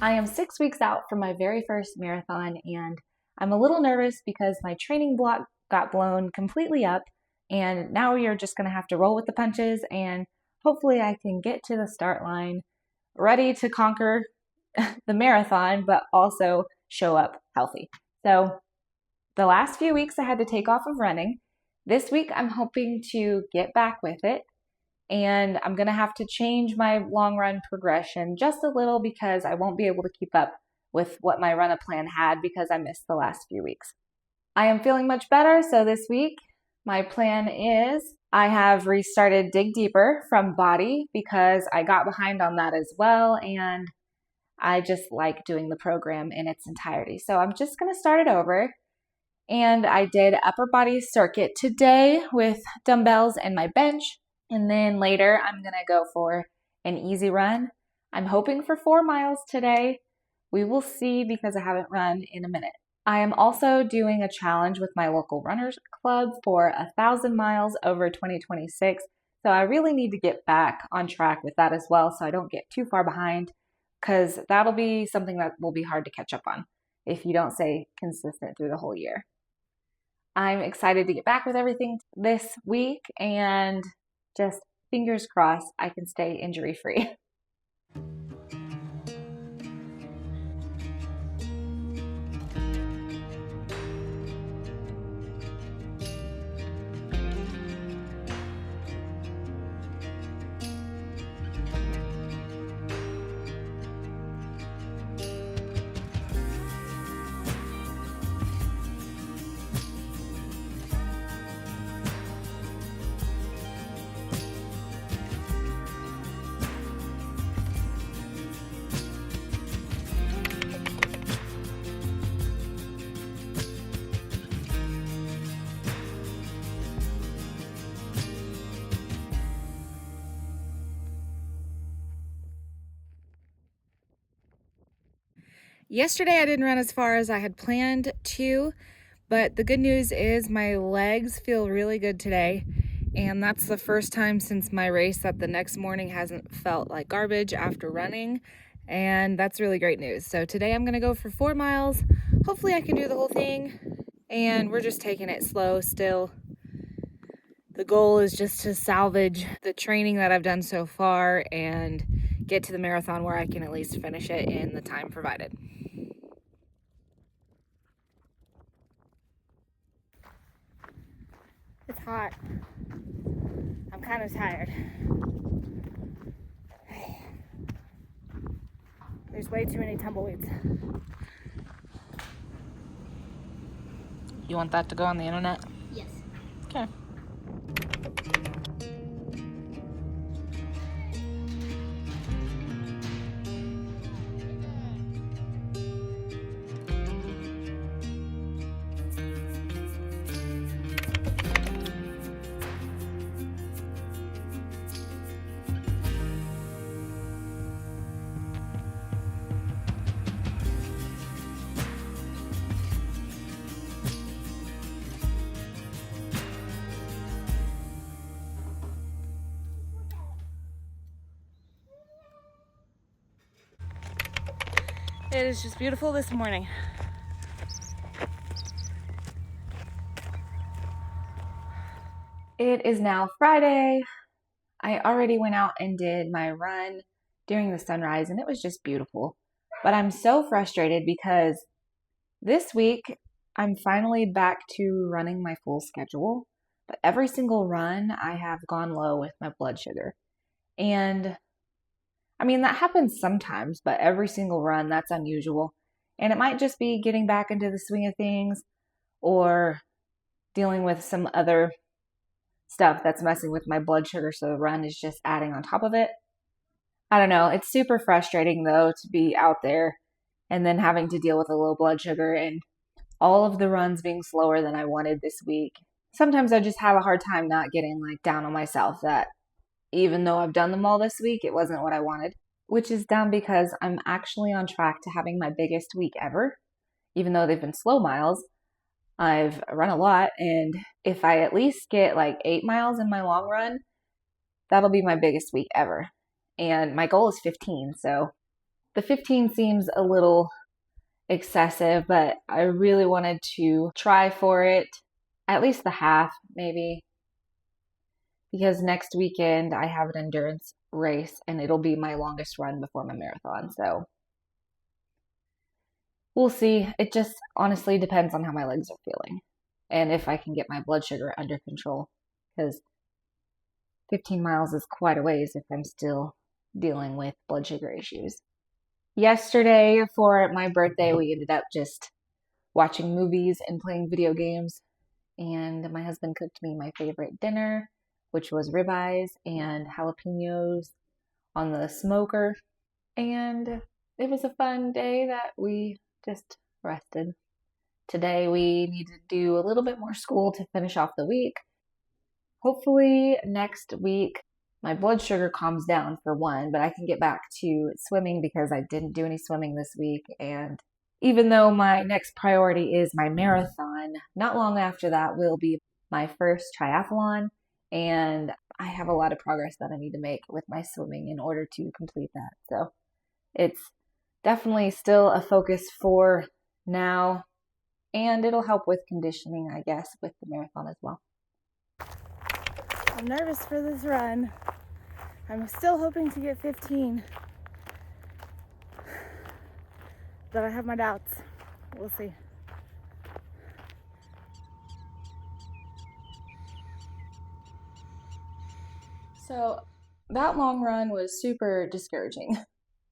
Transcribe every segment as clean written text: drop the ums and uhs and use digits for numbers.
I am 6 weeks out from my very first marathon, and I'm a little nervous because my training block got blown completely up, and now we are just going to have to roll with the punches, and hopefully I can get to the start line ready to conquer the marathon, but also show up healthy. So the last few weeks I had to take off of running. This week I'm hoping to get back with it. And I'm going to have to change my long run progression just a little because I won't be able to keep up with what my run-up plan had because I missed the last few weeks. I am feeling much better, so this week my plan is I have restarted Dig Deeper from Body because I got behind on that as well, and I just like doing the program in its entirety. So I'm just going to start it over. And I did upper body circuit today with dumbbells and my bench. And then later, I'm going to go for an easy run. I'm hoping for 4 miles today. We will see because I haven't run in a minute. I am also doing a challenge with my local runners club for 1,000 miles over 2026. So I really need to get back on track with that as well so I don't get too far behind, because that'll be something that will be hard to catch up on if you don't stay consistent through the whole year. I'm excited to get back with everything this week, and just fingers crossed I can stay injury-free. Yesterday I didn't run as far as I had planned to, but the good news is my legs feel really good today, and that's the first time since my race that the next morning hasn't felt like garbage after running, and that's really great news. So today I'm gonna go for 4 miles. Hopefully I can do the whole thing, and we're just taking it slow still. The goal is just to salvage the training that I've done so far and get to the marathon where I can at least finish it in the time provided. It's hot. I'm kind of tired. There's way too many tumbleweeds. You want that to go on the internet? Yes. Okay. It is just beautiful this morning. It is now Friday. I already went out and did my run during the sunrise, and it was just beautiful. But I'm so frustrated because this week I'm finally back to running my full schedule. But every single run I have gone low with my blood sugar. And I mean, that happens sometimes, but every single run, that's unusual. And it might just be getting back into the swing of things or dealing with some other stuff that's messing with my blood sugar, so the run is just adding on top of it. I don't know. It's super frustrating, though, to be out there and then having to deal with a low blood sugar and all of the runs being slower than I wanted this week. Sometimes I just have a hard time not getting down on myself that even though I've done them all this week, it wasn't what I wanted, which is dumb because I'm actually on track to having my biggest week ever. Even though they've been slow miles, I've run a lot, and if I at least get 8 miles in my long run, that'll be my biggest week ever. And my goal is 15, so The 15 seems a little excessive, but I really wanted to try for it, at least the half maybe, because next weekend I have an endurance race and it'll be my longest run before my marathon. So we'll see. It just honestly depends on how my legs are feeling and if I can get my blood sugar under control, because 15 miles is quite a ways if I'm still dealing with blood sugar issues. Yesterday for my birthday, we ended up just watching movies and playing video games, and my husband cooked me my favorite dinner, which was ribeyes and jalapenos on the smoker, and it was a fun day that we just rested. Today we need to do a little bit more school to finish off the week. Hopefully next week my blood sugar calms down for one, but I can get back to swimming because I didn't do any swimming this week. And even though my next priority is my marathon, not long after that will be my first triathlon, and I have a lot of progress that I need to make with my swimming in order to complete that. So it's definitely still a focus for now, and it'll help with conditioning, I guess, with the marathon as well. I'm nervous for this run. I'm still hoping to get 15, but I have my doubts. We'll see. So that long run was super discouraging.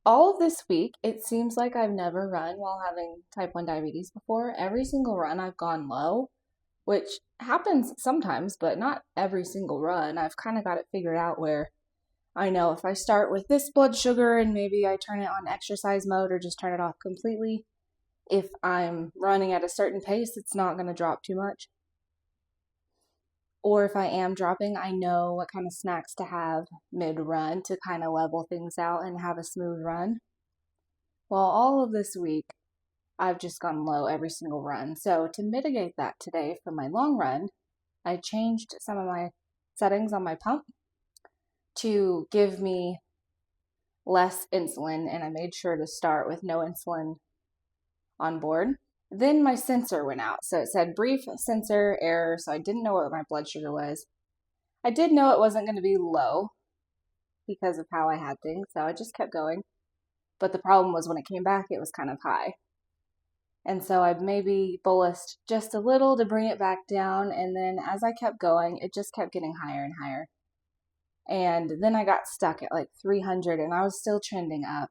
All of this week, it seems like I've never run while having type 1 diabetes before. Every single run I've gone low, which happens sometimes, but not every single run. I've kind of got it figured out where I know if I start with this blood sugar and maybe I turn it on exercise mode or just turn it off completely, if I'm running at a certain pace, it's not going to drop too much. Or if I am dropping, I know what kind of snacks to have mid-run to kind of level things out and have a smooth run. Well, all of this week, I've just gone low every single run. So to mitigate that today for my long run, I changed some of my settings on my pump to give me less insulin, and I made sure to start with no insulin on board. Then my sensor went out, so it said brief sensor error, so I didn't know what my blood sugar was. I did know it wasn't going to be low because of how I had things, so I just kept going. But the problem was when it came back, it was kind of high. And so I maybe bolused just a little to bring it back down, and then as I kept going, it just kept getting higher and higher. And then I got stuck at like 300, and I was still trending up.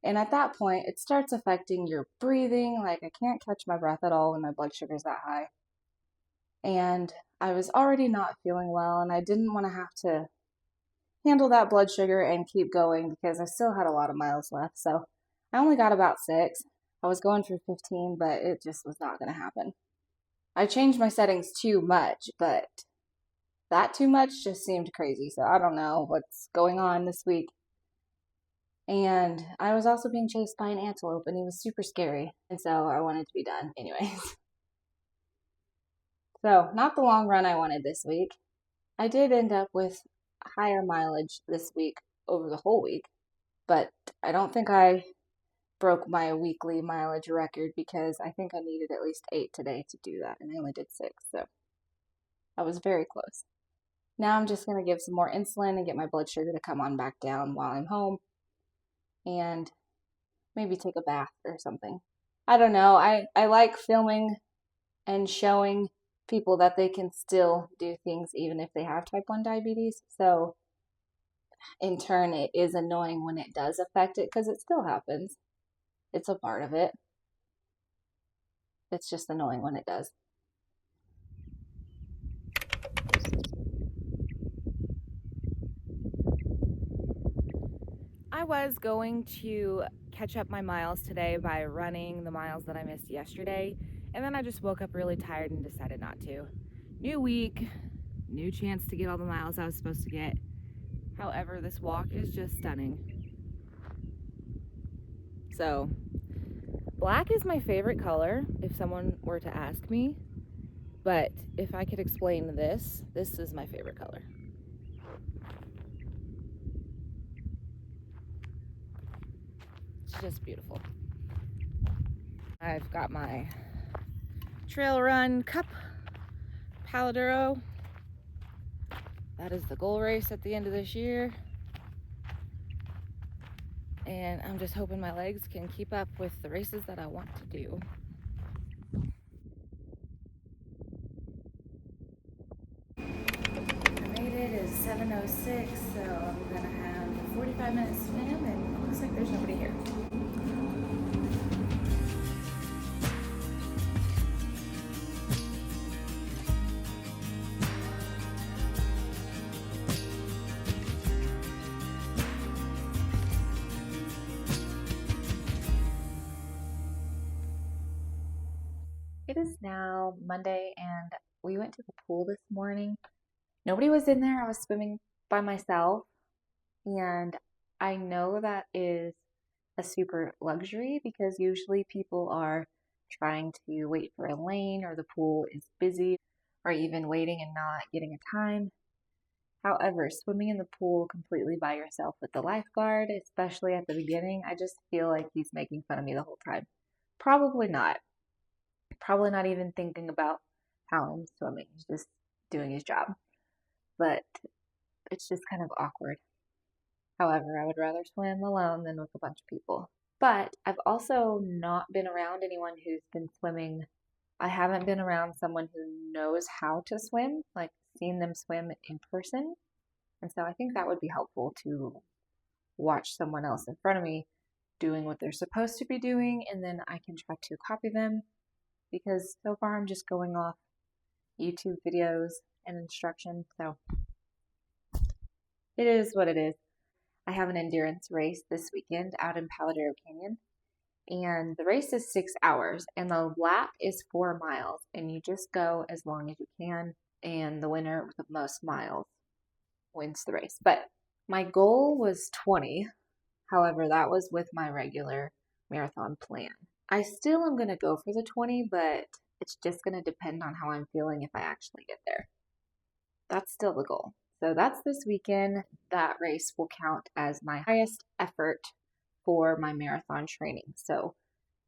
And at that point, it starts affecting your breathing. Like, I can't catch my breath at all when my blood sugar's that high. And I was already not feeling well, and I didn't want to have to handle that blood sugar and keep going because I still had a lot of miles left. So I only got about 6. I was going for 15, but it just was not going to happen. I changed my settings too much, but that too much just seemed crazy. So I don't know what's going on this week. And I was also being chased by an antelope, and he was super scary. And so I wanted to be done anyways. So not the long run I wanted this week. I did end up with higher mileage this week over the whole week, but I don't think I broke my weekly mileage record because I think I needed at least 8 today to do that, and I only did 6. So I was very close. Now I'm just going to give some more insulin and get my blood sugar to come on back down while I'm home, and maybe take a bath or something. I don't know. I like filming and showing people that they can still do things even if they have type 1 diabetes. So in turn, it is annoying when it does affect it because it still happens. It's a part of it. It's just annoying when it does. I was going to catch up my miles today by running the miles that I missed yesterday, and then I just woke up really tired and decided not to. New week, new chance to get all the miles I was supposed to get. However, this walk is just stunning. So, black is my favorite color if someone were to ask me, but if I could explain this is my favorite color. It's just beautiful. I've got my trail run cup, Paladuro. That is the goal race at the end of this year. And I'm just hoping my legs can keep up with the races that I want to do. I made it. It's 7:06, so I'm gonna have a 45-minute swim, and it looks like there's nobody here. It is now Monday, and we went to the pool this morning. Nobody was in there. I was swimming by myself, and I know that is a super luxury because usually people are trying to wait for a lane or the pool is busy or even waiting and not getting a time. However, swimming in the pool completely by yourself with the lifeguard, especially at the beginning, I just feel like he's making fun of me the whole time. Probably not. Probably not even thinking about how I'm swimming. He's just doing his job. But it's just kind of awkward. However, I would rather swim alone than with a bunch of people. But I've also not been around anyone who's been swimming. I haven't been around someone who knows how to swim, like seen them swim in person. And so I think that would be helpful to watch someone else in front of me doing what they're supposed to be doing, and then I can try to copy them, because so far I'm just going off YouTube videos and instructions. So it is what it is. I have an endurance race this weekend out in Paladaro Canyon, and the race is 6 hours, and the lap is 4 miles, and you just go as long as you can, and the winner with the most miles wins the race. But my goal was 20. However, that was with my regular marathon plan. I still am going to go for the 20, but it's just going to depend on how I'm feeling if I actually get there. That's still the goal. So that's this weekend. That race will count as my highest effort for my marathon training. So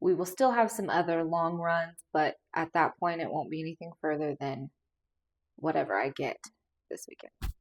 we will still have some other long runs, but at that point it won't be anything further than whatever I get this weekend.